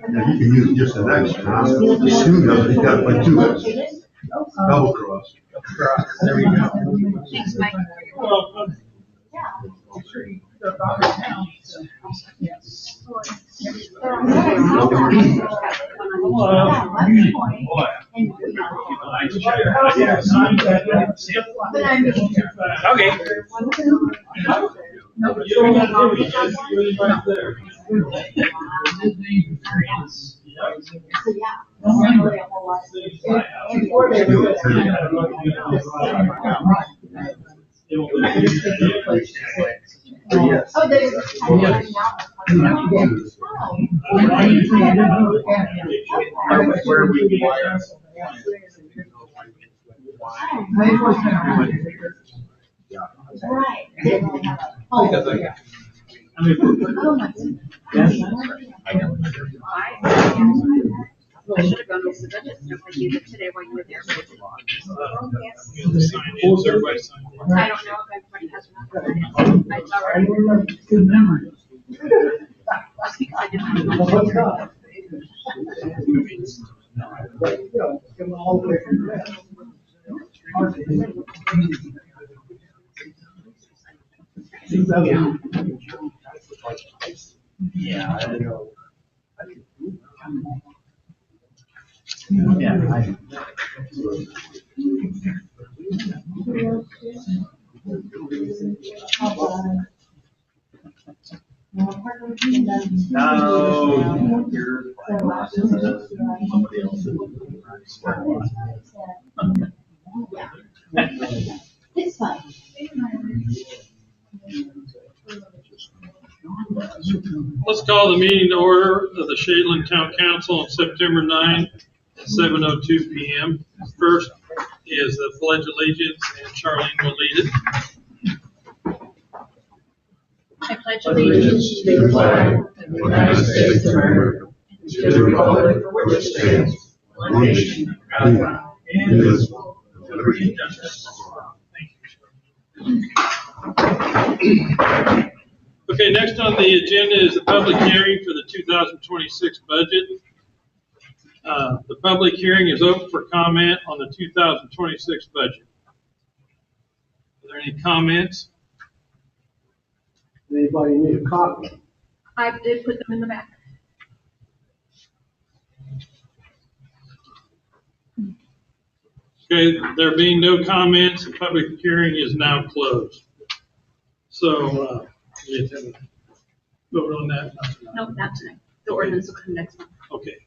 And you can use just an extra. The shoe doesn't, you gotta put two extras. Double cross. There you go. Thanks, Mike. Okay. Oh, there's Where we right. I should have gone over the budget stuff with you today while you were there. I don't know if everybody has enough. It's all right. Good memory. That's because I didn't have much. Yeah, I don't know. Yeah, no, you're somebody else. It's fine. Let's call the meeting to order of the Shadeland Town Council on September 9, at 7:02 p.m. First is the Pledge of Allegiance, and Charlene will lead it. I pledge allegiance To the flag of the United States of America, to the republic for which it stands, one nation, under God, indivisible, with liberty and justice for all. Okay, next on the agenda is the public hearing for the 2026 budget. The public hearing is open for comment on the 2026 budget. Are there any comments? Anybody need a copy? I did put them in the back. Okay, there being no comments, the public hearing is now closed. So, we have to vote on that. Nope, not tonight. The ordinance will come next month. Okay.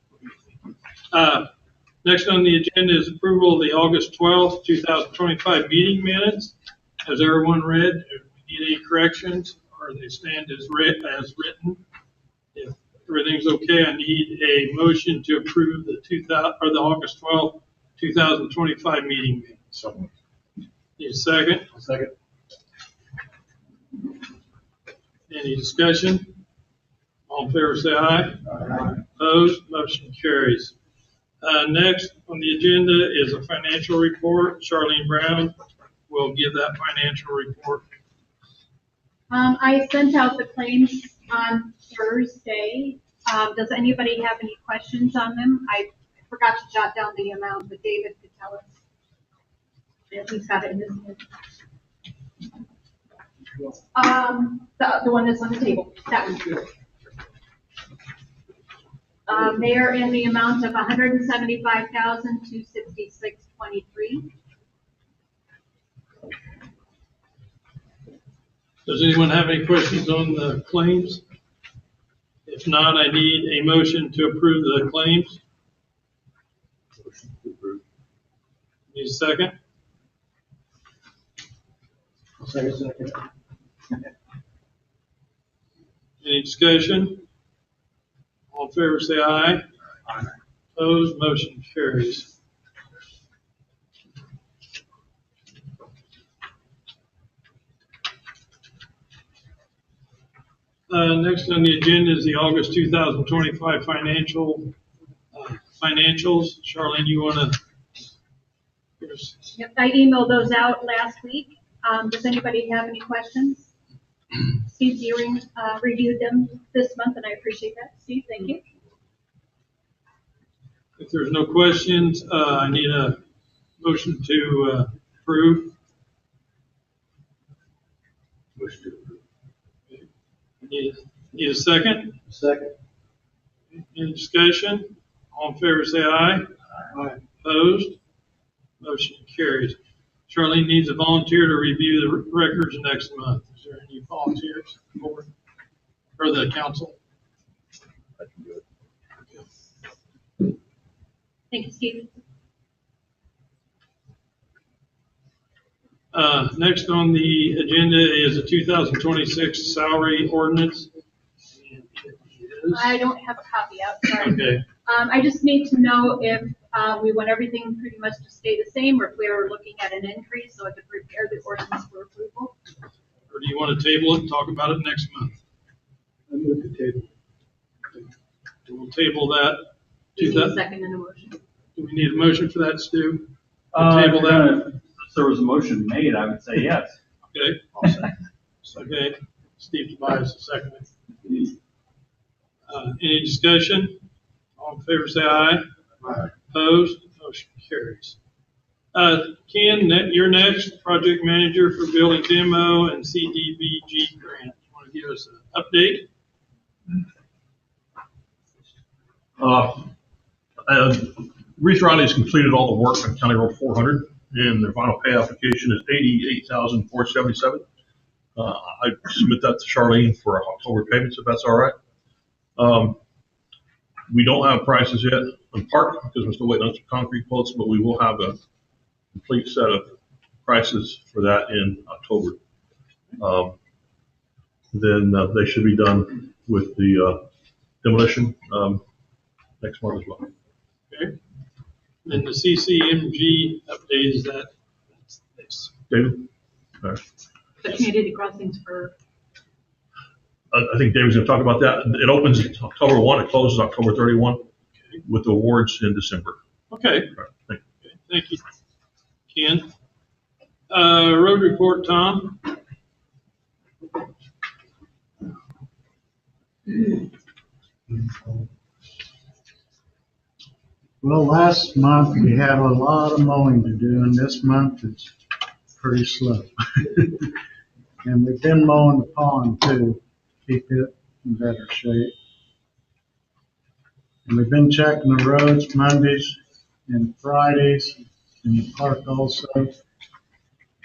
Next on the agenda is approval of the August 12th, 2025 meeting minutes. Has everyone read? Do we need any corrections, or they stand as written? If everything's okay, I need a motion to approve the August 12th, 2025 meeting minutes. So, Need a second? second. Any discussion? All in favor, say aye. Aye. Opposed? Motion carries. Next on the agenda is a financial report. Charlene Brown will give that financial report. I sent out the claims on Thursday. Does anybody have any questions on them? I forgot to jot down the amount, but David could tell us. He's got it in his head. The one that's on the table, that one. They're in the amount of $175,266.23. Does anyone have any questions on the claims? If not, I need a motion to approve the claims. Need a second? Second. Any discussion? All in favor, say aye. Aye. Opposed, motion carries. Next on the agenda is the August 2025 financials. Charlene, you want to? Yep, I emailed those out last week. Does anybody have any questions? Steve Deering reviewed them this month, and I appreciate that. Steve, thank you. If there's no questions, I need a motion to approve. Motion to approve. Need a second? Second. Any discussion? All in favor, say aye. Aye. Opposed? Motion carries. Charlene needs a volunteer to review the records next month. Is there any volunteers for or the council? I can do it. Thank you, Steve. Next on the agenda is the 2026 salary ordinance. And it is- I don't have a copy out, sorry. Okay, I just need to know if we want everything pretty much to stay the same, or if we are looking at an increase, so I could prepare the ordinance for approval. or do you want to table it and talk about it next month? I move the table. We'll table that. Do you need a 2000 second in the motion? Do we need a motion for that, Stu? Table that? If there was a motion made, I would say yes. Okay, I'll second. okay. Steve Tobias, a second. Any discussion? All in favor, say aye. Aye. Opposed? Motion carries. Ken, you're next, project manager for building demo and CDBG grant. Want to give us an update? Reese Riley's completed all the work on County Road 400, and their final pay application is $88,477. I submit that to Charlene for October payments, if that's all right. We don't have prices yet on part because we're still waiting on some concrete quotes, but we will have a complete set of prices for that in October. Then they should be done with the demolition next month as well. Okay. Then the CCMG update is that. That's David? All right. The community crossings for, I think David's going to talk about that. It opens October 1, it closes October 31 with the awards in December. okay. All right, thank you. Thank you, Ken. Road report, Tom. Well, last month we had a lot of mowing to do, and this month it's pretty slow. And we've been mowing the pond too, keep it in better shape. And we've been checking the roads Mondays and Fridays in the park also.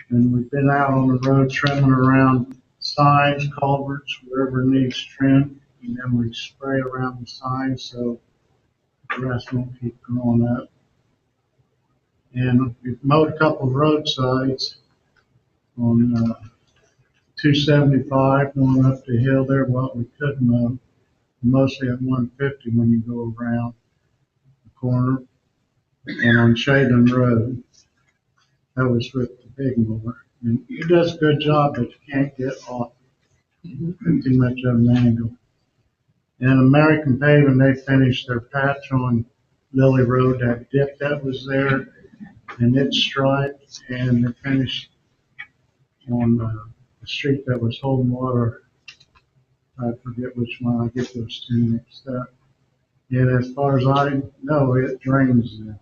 And we've been out on the road trimming around signs, culverts, wherever needs trim. And then we spray around the signs so the grass won't keep growing up. And we've mowed a couple of roadsides on 275 going up the hill there, what we could mow, mostly at 150 when you go around the corner. And on Shaden Road, that was with the big mower. And he does a good job, but you can't get off too much of an angle. And American Paving, they finished their patch on Lily Road, that dip that was there, and it's striped, and they finished on the street that was holding water. I forget which one, I get those two mixed up. And as far as I know, it drains there.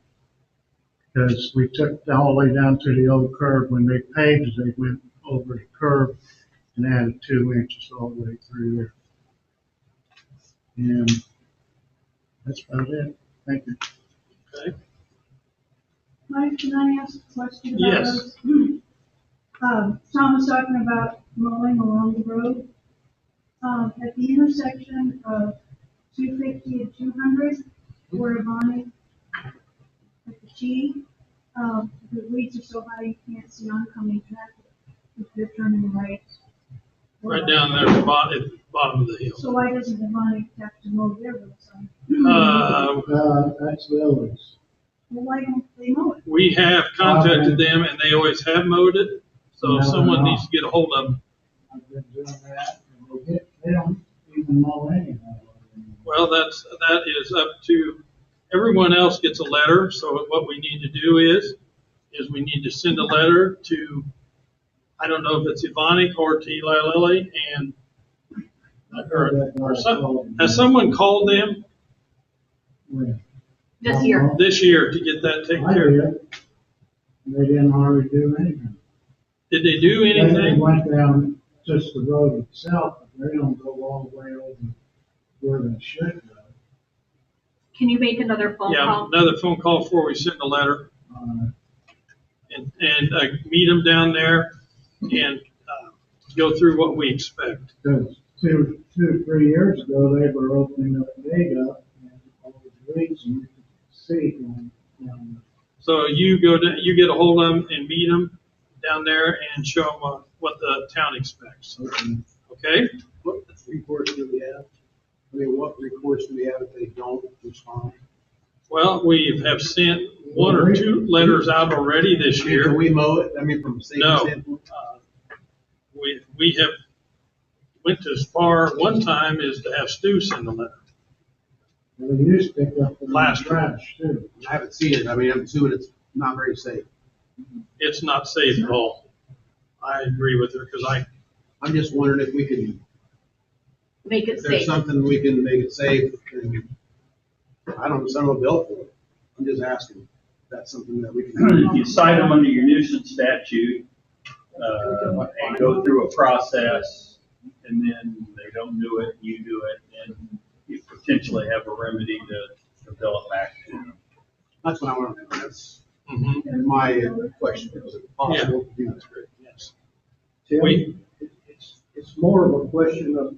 Because we took all the way down to the old curb. When they paved, they went over the curb and added 2 inches all the way through there. And that's about it. Thank you. Okay. Mike, can I ask a question about Yes. those? Tom was talking about mowing along the road. At the intersection of 250 and 200, where Bonnie, at the G, the weeds are so high you can't see oncoming traffic if they're turning right. Right down there at the bottom of the hill. So why doesn't the Bonnie have to mow their roadside? That's Lily's. Well, why don't they mow it? We have contacted them and they always have mowed it, so someone needs to get a hold of them. I've been doing that, and they don't even mow anyhow. Well, that is up to, everyone else gets a letter, so what we need to do is we need to send a letter to, I don't know if it's Ivonic or T-Lily Lily, and, has someone called them This year. this year to get that taken I care of? did. They didn't hardly do anything. Did they do They anything? went down just the road itself, but they don't go all the way over where they should go. Can you make another phone Yeah, call? another phone call before we send a letter and meet them down there and go through what we expect. Because 3 years ago, they were opening up the gate up and all the weeds and you could see going down. So you go to, you get a hold of them and meet them down there and show them what the town expects. Okay? What recourse do we have? I mean, what recourse do we have if they don't respond? Well, we have sent 1 or 2 letters out already this I mean, year. can we mow it? I mean, from a safety No. standpoint? We have went as far one time as to have Stu send a letter. And they used to pick up the Last trash too. I haven't seen it. I mean, I'm assuming it's not very safe. It's not safe at all. I agree with her because I'm just wondering if we can, Make it if there's safe. something we can make it safe. And I don't send them a bill for it. I'm just asking. If that's something that we can do. You cite them under your nuisance statute, and go through a process, and then they don't do it, you do it, and you potentially have a remedy to bill it back to them. That's what I want to know. That's Mhm. my question. Is it possible to do this? Yes. We- It's more of a question of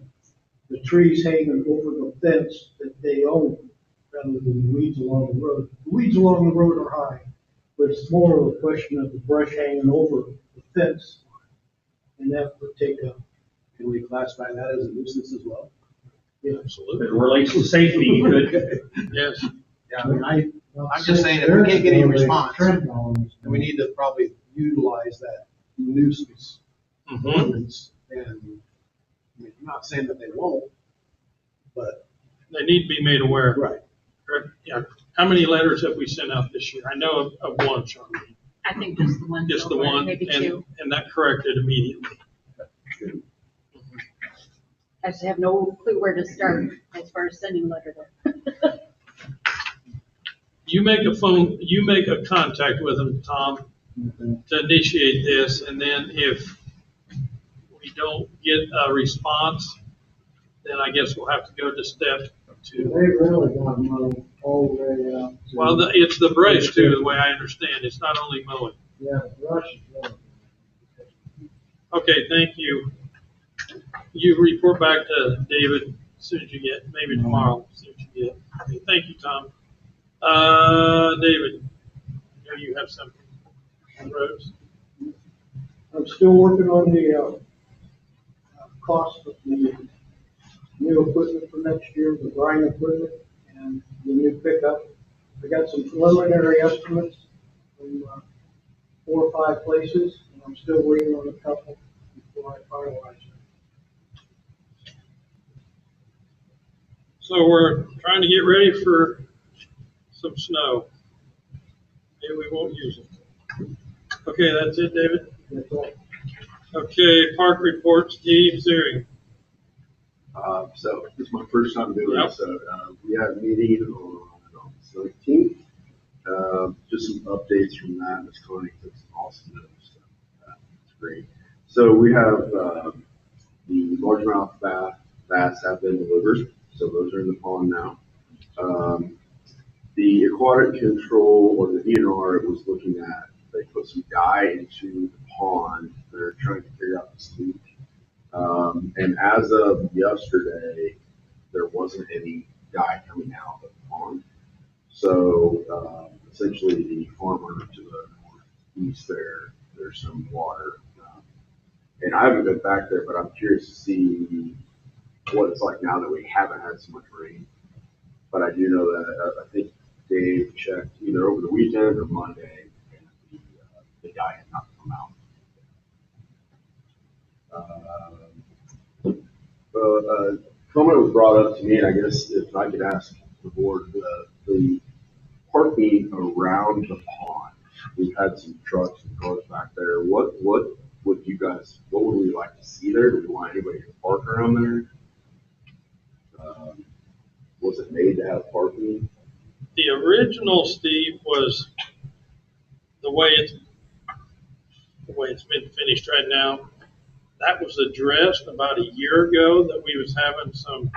the trees hanging over the fence that they own rather than the weeds along the road. The weeds along the road are high, but it's more of a question of the brush hanging over the fence. And that would take a, Can we classify that as a nuisance as well? yeah. If it relates to safety, you could. Yes. Yeah, I mean, I'm just saying, if we can't get any response, Trend on then we need to probably utilize that nuisance Mhm. ordinance. And I mean, I'm not saying that they won't, but, They need to be made aware. right. Yeah. How many letters have we sent out this year? I know of one, Charlene. I think just the one. Just so the far, one, Maybe and, 2. and that corrected immediately. I just have no clue where to start as far as sending a letter there. You make a contact with them, Tom, to initiate this, and then if we don't get a response, then I guess we'll have to go to step They 2. really got mowed all the way out. to- Well, it's the brush too, the way I understand. It's not only mowing. Yeah, the brush is really. Okay, thank you. You report back to David as soon as you get, maybe tomorrow, as soon as you get. Okay, thank you, Tom. David, I know you have something on roads. I'm still working on the, cost of the new equipment for next year, the brine equipment and the new pickup. I got some preliminary estimates from, 4 or 5 places, and I'm still waiting on a couple before I finalize it. So we're trying to get ready for some snow. Maybe we won't use it. Okay, that's it, David? That's all. Okay, park report, Steve Zering. So this is my first time doing Yep. it, so, we had a meeting on the 17th. Just some updates from that. Ms. Coney took some awesome notes. So, it's great. So we have, the largemouth bass have been delivered, so those are in the pond now. The aquatic control or the DNR was looking at, they put some dye into the pond. They're trying to figure out this leak. And as of yesterday, there wasn't any dye coming out of the pond. So, essentially the farmer to the northeast there's some water. And I haven't been back there, but I'm curious to see what it's like now that we haven't had so much rain. But I do know that, I think Dave checked either over the weekend or Monday, and the dye had not come out. Comment was brought up to me, and I guess if I could ask the board, the parking around the pond. We've had some trucks and cars back there. What what you guys, what would we like to see there? Do we want anybody to park around there? Was it made to have parking? The original, Steve, was the way it's been finished right now. That was addressed about a year ago, that we was having some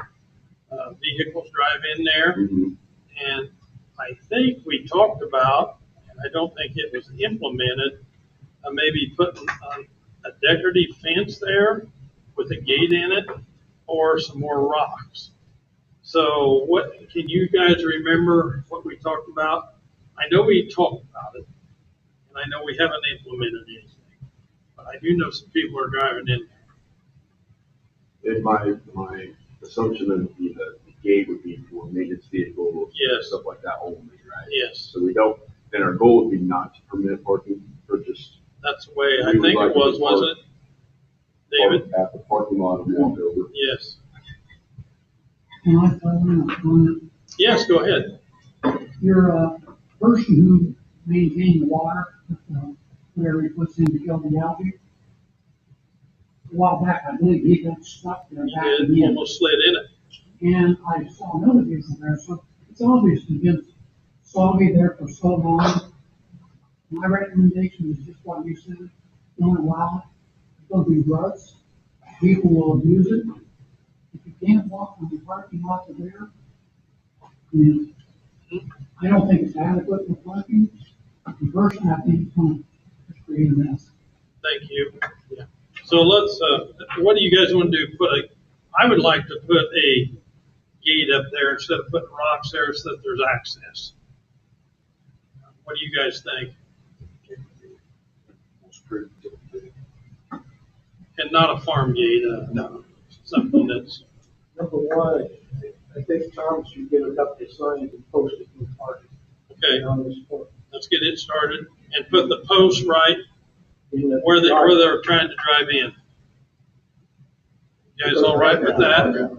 vehicles drive in there. Mhm. And I think we talked about, and I don't think it was implemented, maybe putting a decorative fence there with a gate in it, or some more rocks. So what, can you guys remember what we talked about? I know we talked about it, and I know we haven't implemented anything, but I do know some people are driving in there. And my assumption would be that the gate would be for maintenance vehicles. Yes. Stuff like that only, right? Yes, So we don't, and our goal would be not to permit parking, or just that's the way I We would think like it to was, park- wasn't it? David? park at the parking lot and walk over. Yes. Can I throw in a comment? Yes, go ahead. You're a person who maintains the water, where he puts in to kill the algae. A while back, I believe he got stuck there back You in the did, end. almost slid in it. And I saw another vehicle there, so it's obviously been soggy there for so long. My recommendation is just what you said, don't allow it, don't be ruts, people will abuse it. If you can't walk from the parking lot to there, then I don't think it's adequate for parking. And personally, I think it's going to create a mess. Thank you. Yeah. So let's, what do you guys want to do? I would like to put a gate up there instead of putting rocks there so that there's access. What do you guys think? And not a farm gate, no, something that's, Number one, I think Tom should get a couple of signs and post it in the park okay, on this point. let's get it started and put the posts right In the where yard. they're trying to drive in. You guys all right with that?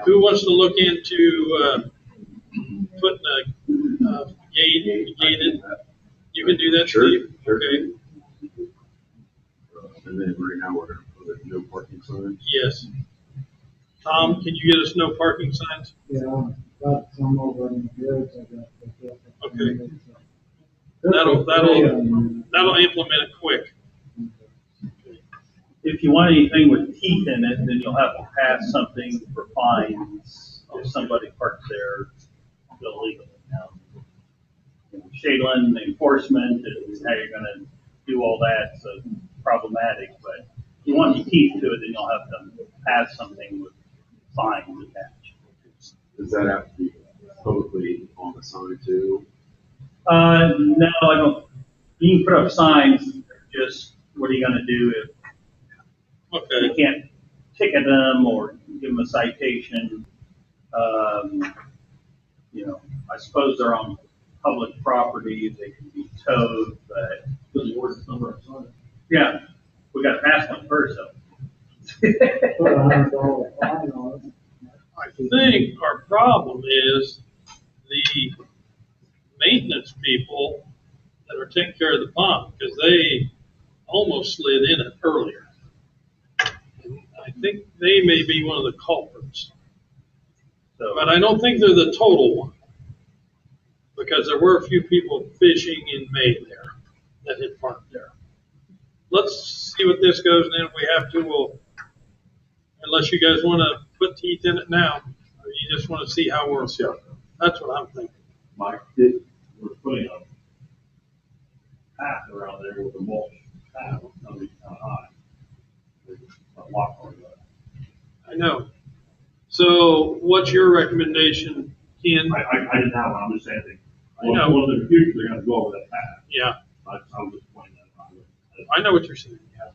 Who wants to look into, putting a gated? You can do that, Sure, Steve? sure. Okay, And then right now we're gonna put a no parking sign. yes. Tom, can you get us no parking signs? Yeah, got some over in the goods, I got. Okay. That'll implement it quick. If you want anything with teeth in it, then you'll have to pass something for fines if somebody parks there illegally. Now, Shadeland enforcement is how you're gonna do all that, so it's problematic, but if you want any teeth to it, then you'll have to pass something with fines attached. Does that have to be publicly on the sign too? No, I don't, you can put up signs, just what are you gonna do if Okay, you can't ticket them or give them a citation? You know, I suppose they're on public property, they can be towed, but. Yeah, we gotta pass one first, though. Put $100 fine on it. I think our problem is the maintenance people that are taking care of the pump, because they almost slid in it earlier. And I think they may be one of the culprits, So, but I don't think they're the total one. Because there were a few people fishing in May there that had parked there. Let's see what this goes, and then if we have to, we'll, unless you guys want to put teeth in it now, or you just want to see how we're, that's what I'm thinking. Mike, we're putting a path around there with a mulch path, it's gonna be kind of high. There's a lot on that. I know. So what's your recommendation, Ken? I didn't have one, I'm just saying, I know. well, in the future, they're gonna go over that path. Yeah, I was just pointing that out. I know what you're saying, yeah.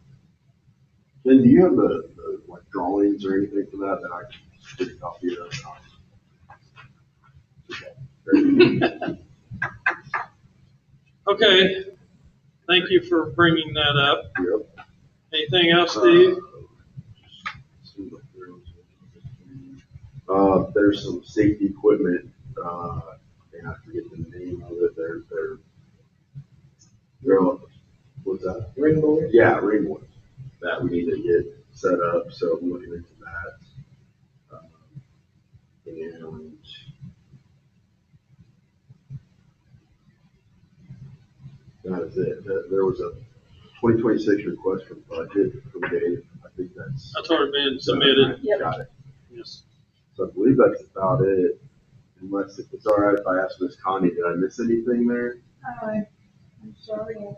Then do you have the like drawings or anything for that I can get a copy of? Okay. Okay, thank you for bringing that up. Yep. Anything else, Steve? There's some safety equipment, and I forget the name of it, they're What's that? Rainbow. Yeah, Ringwood, that we need to get set up, so I'm looking into that. And that is it. There was a 2026 request for budget from Dave. I think that's. That's already been submitted. Yep. Got it. Yes. So I believe that's about it, unless if it's all right if I ask Miss Connie, did I miss anything there? I'm sorry, I'm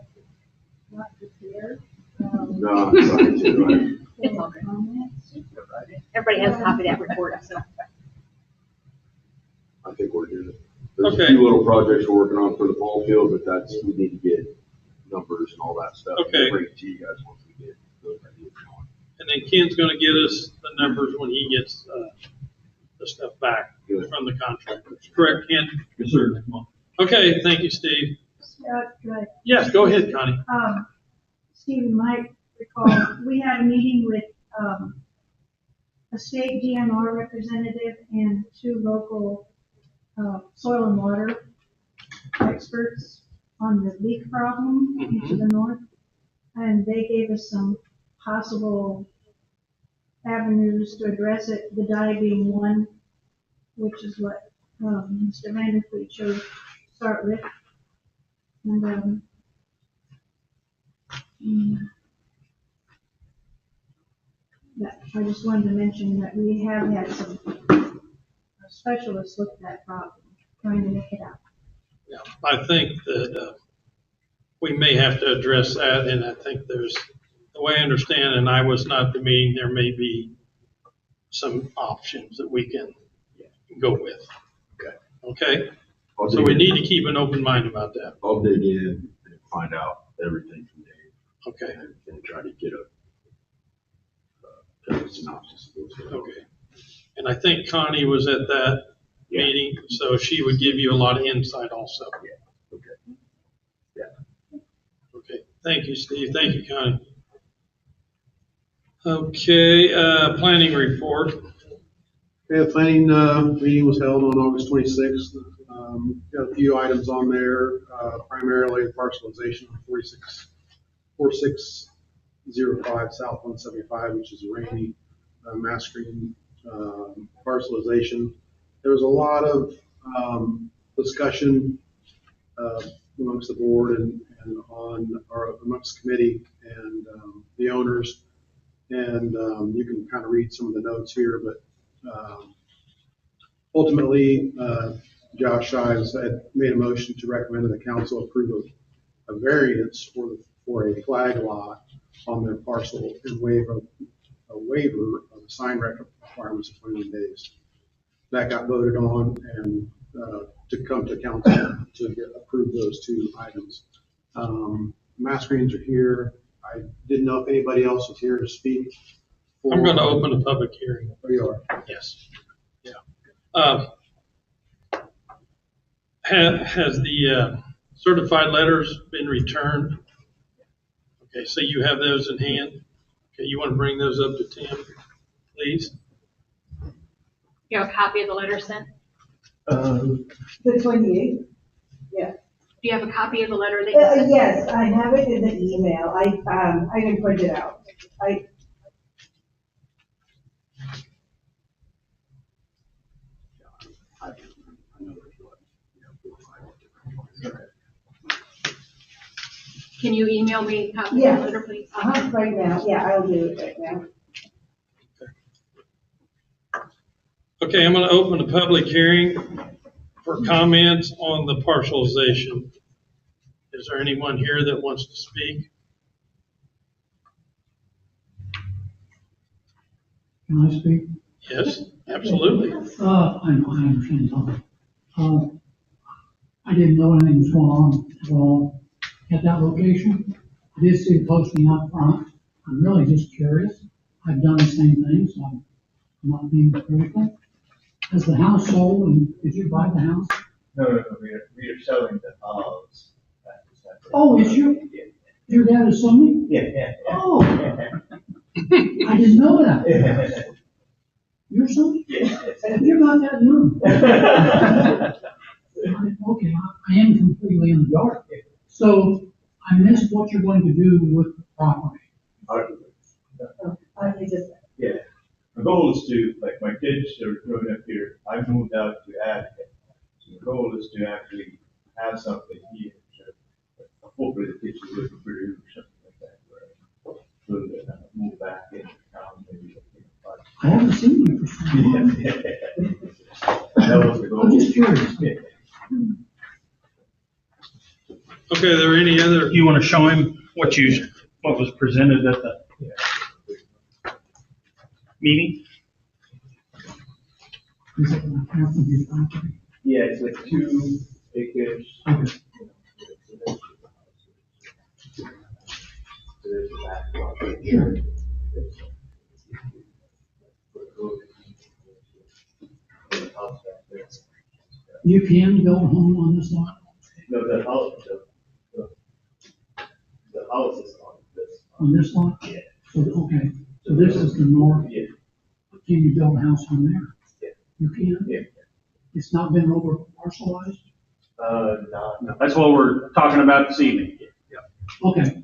not prepared. No, I'm sorry too. It's all good. Comments? Everybody has a copy of that report, so. I think we're good. There's Okay. a few little projects we're working on for the ball field, but that's, we need to get numbers and all that stuff. Okay. We'll bring it to you guys once we get those ideas going. And then Ken's gonna get us the numbers when he gets, the stuff back Good. from the contractors. Correct, Ken? Yes, sir. Okay, thank you, Steve. Good. Yes, go ahead, Connie. Stephen might recall, we had a meeting with, a state DNR representative and 2 local, soil and water experts on the leak problem to the north. And they gave us some possible avenues to address it, the dye being one, which is what, Mr. Vanderfleet chose to start with. And, that, I just wanted to mention that we have had some specialists look at that problem, trying to make it out. Yeah, I think that, we may have to address that, and I think there's, the way I understand, and I was not at the meeting, there may be some options that we can go with. Okay. Okay? I'll So dig we in. need to keep an open mind about that. I'll dig in and find out everything from Dave Okay, and try to get a kind of synopsis of what's going on. okay. And I think Connie was at that Yeah. meeting, so she would give you a lot of insight also. Yeah. Okay. Yeah. Okay, thank you, Steve. Thank you, Connie. Okay, planning report. Yeah, planning, meeting was held on August 26th. Got a few items on there, primarily parcelization of 4605 South 175, which is a Rainy, Mass Green, parcelization. There was a lot of, discussion, amongst the board and on, or amongst committee and, the owners. And, you can kind of read some of the notes here, but, ultimately, Josh Shives had made a motion to recommend that the council approve a variance for a flag lot on their parcel and waive a waiver of the sign requirements of 21 days. That got voted on and to come to council to approve those 2 items. Mass Greens are here. I didn't know if anybody else was here to speak. I'm going to open a public hearing. There you are. Yes. Yeah. Has the certified letters been returned? Okay, so you have those in hand. Okay, you want to bring those up to Tim, please? You have a copy of the letter sent? The 28th? Yeah. Do you have a copy of the letter that you sent? Yes, I have it in the email. I can print it out. Can you email me a copy of Yeah. the letter, please? Right now, yeah, I'll do it right now. Okay, I'm going to open a public hearing for comments on the parcelization. Is there anyone here that wants to speak? Can I speak? Yes, absolutely. I know, I understand something. I didn't know anything was going on at all at that location. I did see the posting up front. I'm really just curious. I've done the same thing, so I'm not being critical. Is the house sold and did you buy the house? No, we are selling the house. Oh, it's your dad is somebody? Yeah. Oh, I didn't know that. You're somebody? You're not that young. Okay, I am completely in the dark. So I missed what you're going to do with the property. You just, Yeah, the goal is to, like, my kids are growing up here, I moved out to Attica. So the goal is to actually have something here, so hopefully the kids are looking for you or something like that, where, so that move back into town, maybe. I haven't seen you for so long. That was the goal. I'm just curious. Okay, are there any other, You want to show him what was presented at the meeting? Is it not half of your property? Yeah, it's like 2 acres. Okay. There's a back lot. Sure. You can build a home on this lot? No, the house, the house is on this. On this lot? Yeah. So, okay, so this is the north. Yeah. Can you build a house on there? Yeah. You can? Yeah. It's not been over parcelized? No. That's what we're talking about this evening. Okay,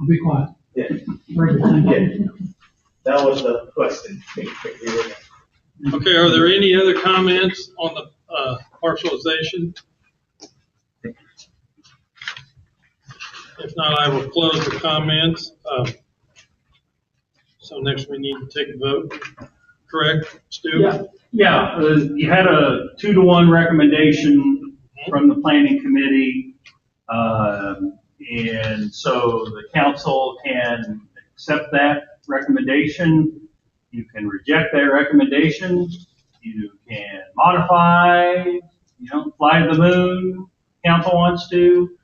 I'll be quiet. Yeah, Very good, thank you. that was the question. okay, are there any other comments on the parcelization? If not, I will close the comments. So next we need to take a vote, correct, Stu? Yeah, you had a 2-to-1 recommendation from the planning committee. And so the council can accept that recommendation. You can reject that recommendation. You can modify, fly to the moon. Council wants to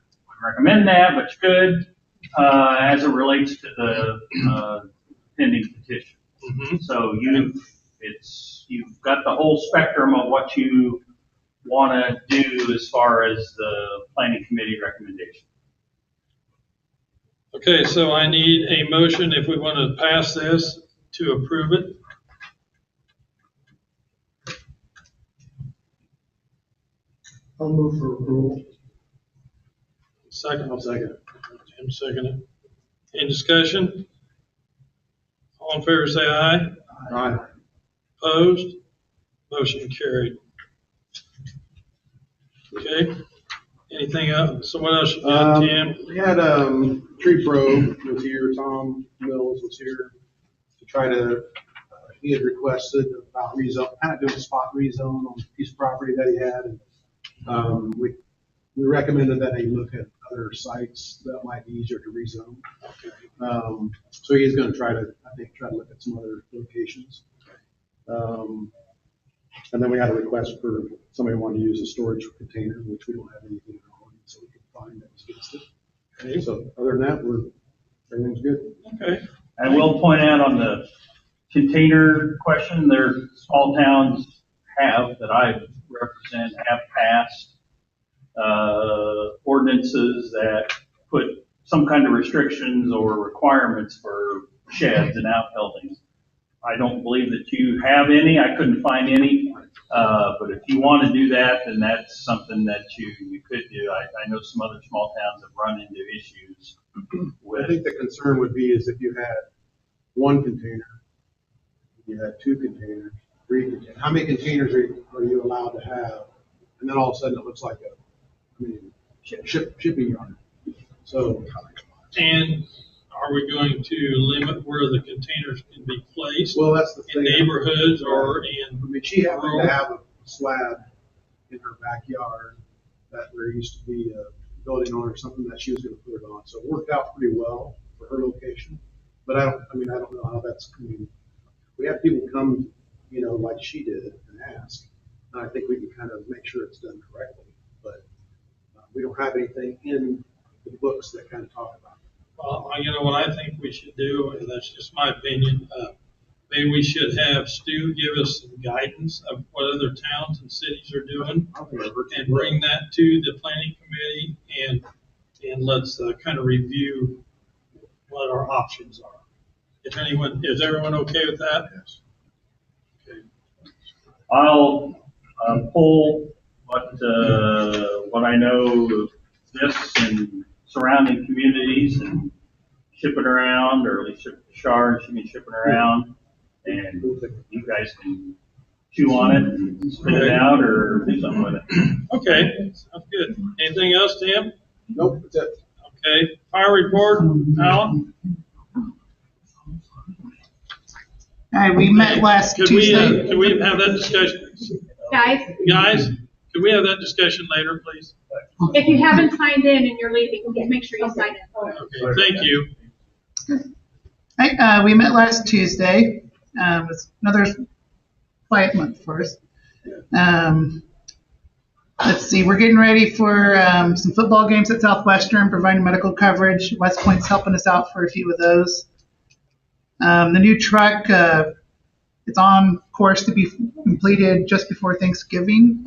recommend that, but you could, as it relates to the pending petition. Mhm. So you've got the whole spectrum of what you want to do as far as the planning committee recommendation. Okay, so I need a motion if we want to pass this to approve it. I'll move for approval. Second. I'll second. Jim seconded. Any discussion? All in favor, say aye. Aye. Opposed? Motion carried. Okay, anything else? So what else you got, Tim? We had, Tree Pro was here, Tom Mills was here to try to, he had requested about rezone, kind of doing a spot rezone on a piece of property that he had. And, we recommended that he look at other sites that might be easier to rezone. So he's gonna try to look at some other locations. And then we had a request for somebody who wanted to use a storage container, which we don't have anything on, so we could find that was against it. Okay. So other than that, everything's good. Okay, I will point out on the container question, there small towns that I represent have passed ordinances that put some kind of restrictions or requirements for sheds and outbuildings. I don't believe that you have any. I couldn't find any. But if you want to do that, then that's something that you could do. I know some other small towns have run into issues I with. think the concern would be is if you had one container, you had 2 containers, 3 containers, how many containers are you allowed to have? And then all of a sudden it looks like shipping yard. So, and are we going to limit where the containers can be placed? well, that's the In thing. neighborhoods or in? I mean, she happened to have a slab in her backyard that there used to be a building on or something that she was gonna put it on. So it worked out pretty well for her location. But I don't know how that's, we have people come, like she did and ask. And I think we can kind of make sure it's done correctly. But we don't have anything in the books that kind of talk about it. Well, what I think we should do, and that's just my opinion, maybe we should have Stu give us some guidance of what other towns and cities are doing and bring that to the planning committee and let's kind of review what our options are. Is everyone okay with that? Yes. Okay. I'll pull what I know of this and surrounding communities and ship it around, or at least ship it to Shar, and she can ship it around. And you guys can chew on it and spit it out or do something with it. Okay, sounds good. Anything else, Tim? Nope, that's it. Okay, fire report, Alan? All right, we met last Could we, Tuesday. could we have that discussion? Guys, could we have that discussion later, please? If you haven't signed in and you're leaving, please make sure you sign in. Okay, thank you. Right, we met last Tuesday. It was another quiet month for us. Let's see, we're getting ready for some football games at Southwestern, providing medical coverage. West Point's helping us out for a few of those. The new truck, it's on course to be completed just before Thanksgiving.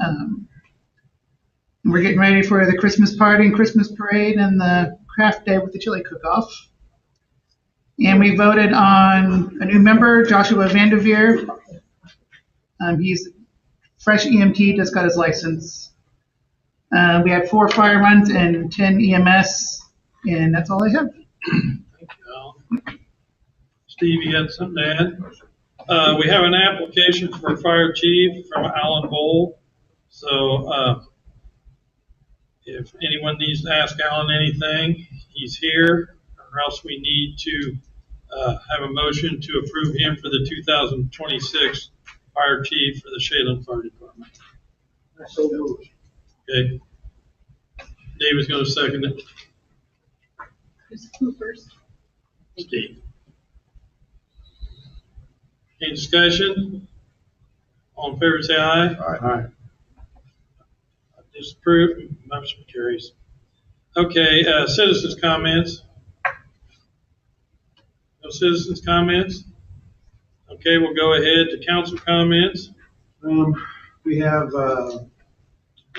We're getting ready for the Christmas party and Christmas parade and the craft day with the chili cook-off. And we voted on a new member, Joshua Vanderveer. He's fresh EMT, just got his license. We had 4 fire runs and 10 EMS, and that's all I have. Thank you, Alan. Steve, you had something to add? We have an application for fire chief from Alan Bowl. So, if anyone needs to ask Alan anything, he's here, or else we need to have a motion to approve him for the 2026 fire chief for the Shadeland Fire Department. So moved. Okay. David's going to second it. Who's first? Steve. Any discussion? All in favor, say aye. Aye. Disapprove, motion carries. Okay, citizens' comments. No citizens' comments? Okay, we'll go ahead to council comments. We have,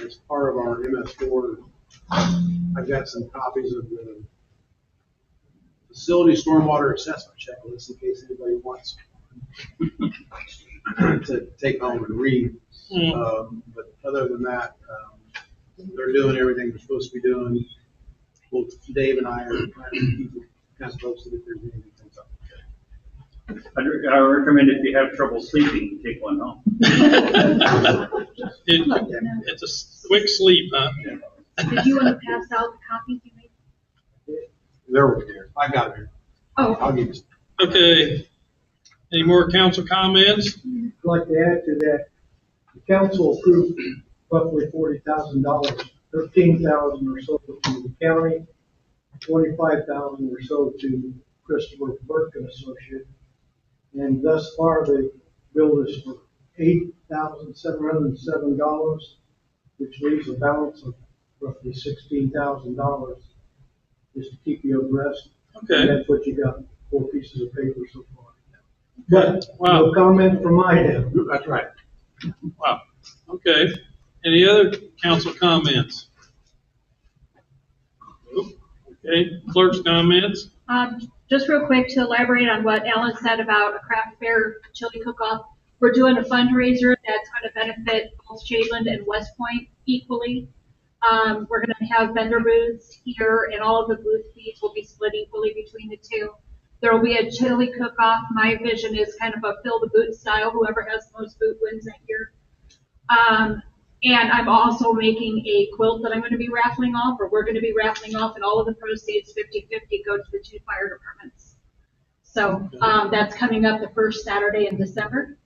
as part of our MS4, I've got some copies of the facility stormwater assessment checklist in case anybody wants to take home and read. But other than that, they're doing everything they're supposed to be doing. Both Dave and I are trying to keep it kind of posted if there's anything comes up. I recommend if you have trouble sleeping, take one home. It's a quick sleep, huh? Did you want to pass out the copies you made? They're over here. I got it here. Oh. I'll give you some. Okay. Any more council comments? I'd like to add to that, the council approved roughly $40,000, 13,000 or so to the county, 25,000 or so to Christopher Burke and Associate. And thus far, they billed us for $8,707, which leaves a balance of roughly $16,000, just to keep you abreast. Okay. And that's what you got, 4 pieces of paper so far. But Wow. no comment from my end. That's right. Wow. Okay. Any other council comments? Okay. Clerk's comments? Just real quick to elaborate on what Alan said about a craft fair chili cook-off. We're doing a fundraiser that's going to benefit both Shadeland and West Point equally. We're going to have vendor booths here, and all of the booth fees will be split equally between the two. There will be a chili cook-off. My vision is kind of a fill the boot style. Whoever has the most boot wins that year. And I'm also making a quilt that I'm going to be raffling off, or we're going to be raffling off, and all of the proceeds, 50-50, go to the 2 fire departments. So that's coming up the first Saturday in December.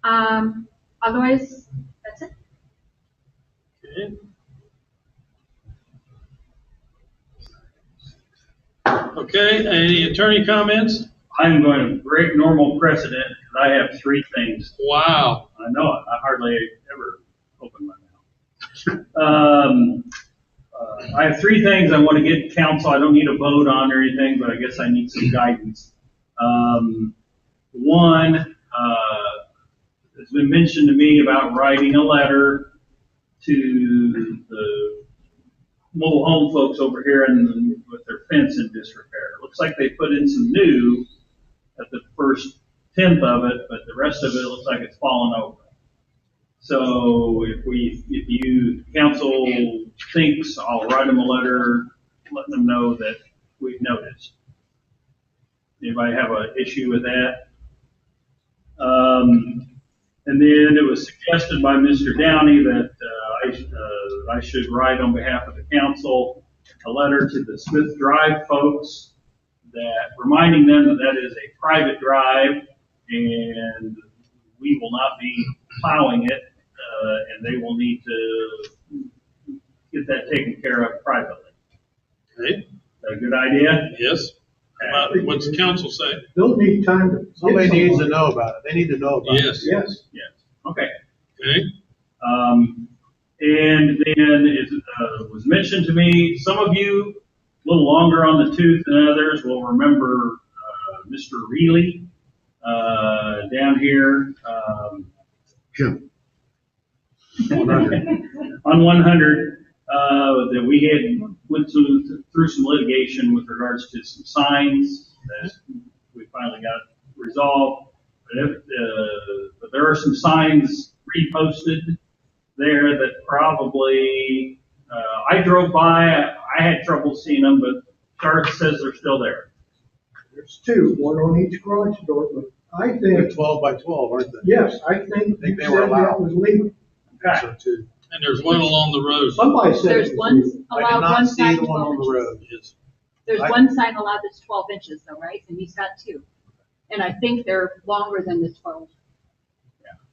Otherwise, that's it. Okay. Okay. Any attorney comments? I'm going to break normal precedent because I have 3 things. Wow. I know it. I hardly ever open my mouth. I have 3 things I want to get to council. I don't need a vote on or anything, but I guess I need some guidance. One, it's been mentioned to me about writing a letter to the mobile home folks over here and with their fence in disrepair. It looks like they put in some new at the first 10th of it, but the rest of it looks like it's fallen over. So if you council thinks, I'll write them a letter letting them know that we've noticed. Anybody have an issue with that? And then it was suggested by Mr. Downey that I should write on behalf of the council a letter to the Smith Drive folks that reminding them that that is a private drive and we will not be plowing it, and they will need to get that taken care of privately. Okay, Is that a good idea? yes. What's the council say? They'll need time to. Somebody needs to know about it. They need to know about it. Yes. Yes. Yes. Okay. Okay, And then it was mentioned to me, some of you, a little longer on the tooth than others, will remember Mr. Reilly down here. Jim. On 100, that we had went through some litigation with regards to some signs that we finally got resolved. But there are some signs reposted there that probably, I drove by, I had trouble seeing them, but Charles says they're still there. There's two, one on each garage door, but I They're think, 12 by 12, aren't they? yes, I think Think you they said were that allowed. was legal. Okay. So too. and there's one along the road. Somebody said. There's it was one legal. I did allowed, not one see sign the one 12 on the inches. road. Yes. There's I- one sign allowed that's 12 inches though, right? And he's got two. And I think they're longer than the 12.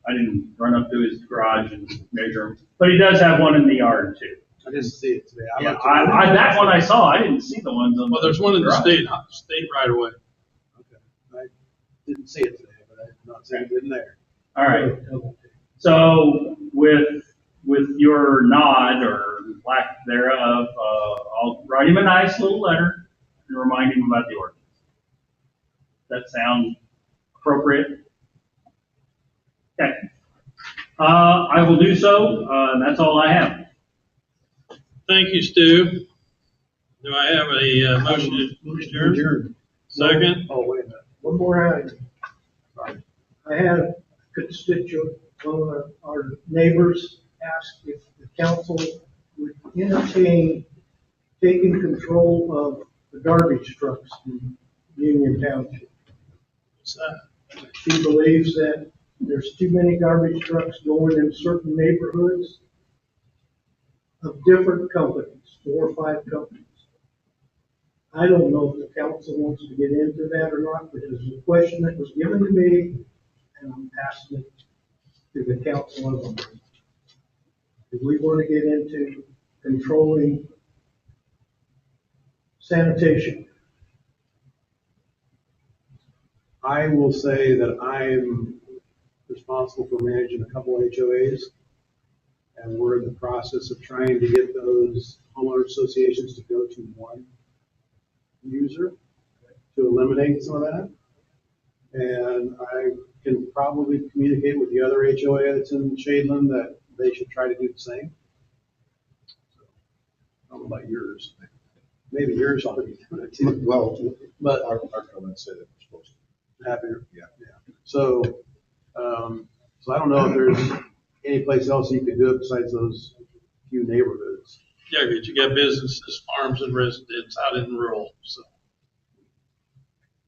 I didn't run up to his garage and measure him, but he does have one in the yard too. I didn't see it today. Yeah, that one I saw, I didn't see the ones on. Well, there's one in the garage. state right away. Okay. I didn't see it today, but I'm not saying it isn't there. All right. So with your nod or lack thereof, I'll write him a nice little letter and remind him about the ordinance. That sound appropriate? Okay. I will do so, and that's all I have. Thank you, Stu. Do I have a motion to adjourn? Adjourned. Second? Oh, wait a minute. One more item. I had a constituent, one of our neighbors, ask if the council would entertain taking control of the garbage trucks in Union Township. What's that? She believes that there's too many garbage trucks going in certain neighborhoods of different companies, 4 or 5 companies. I don't know if the council wants to get into that or not, but it was a question that was given to me, and I'm asking it to the council as a whole. Do we want to get into controlling sanitation? I will say that I'm responsible for managing a couple HOAs. And we're in the process of trying to get those homeowner associations to go to one user to eliminate some of that. And I can probably communicate with the other HOA that's in Shadeland that they should try to do the same. I don't know about yours. Maybe yours ought to be doing it too. Well, But our comments say that we're supposed to. happier. Yeah. So, so I don't know if there's any place else you could do it besides those few neighborhoods. Yeah, but you got businesses, farms and residents out in rural, so.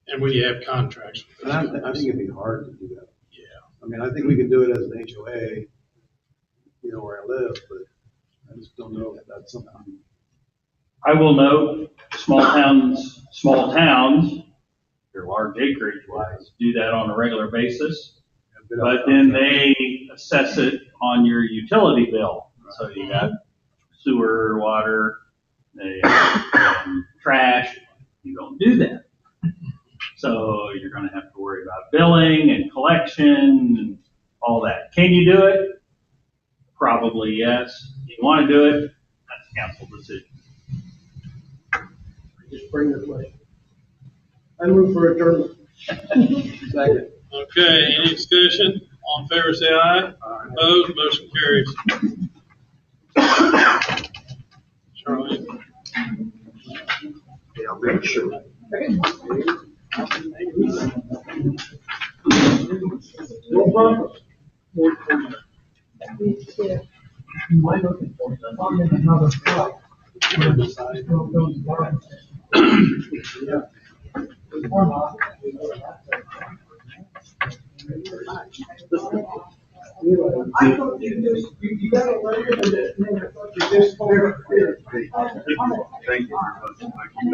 And we have contracts with And those I think it'd be hard to do that. Yeah. I mean, I think we can do it as an HOA, you know, where I live, but I just don't know if that's something. I will note, small towns, they're large acreage wise, do that on a regular basis. But then they assess it on your utility bill. So you got sewer, water, trash. You don't do that. So you're going to have to worry about billing and collection and all that. Can you do it? Probably yes. If you want to do it, that's council decision. Just bring the question. I move for adjournment. Second. Okay, any discussion? All in favor, say aye. Opposed, motion carries. Charlie? Yeah, I'll make sure. No problem. Am I looking for? I'm in another spot. Or not. I thought you got a letter that, I thought you just. Thank you very much.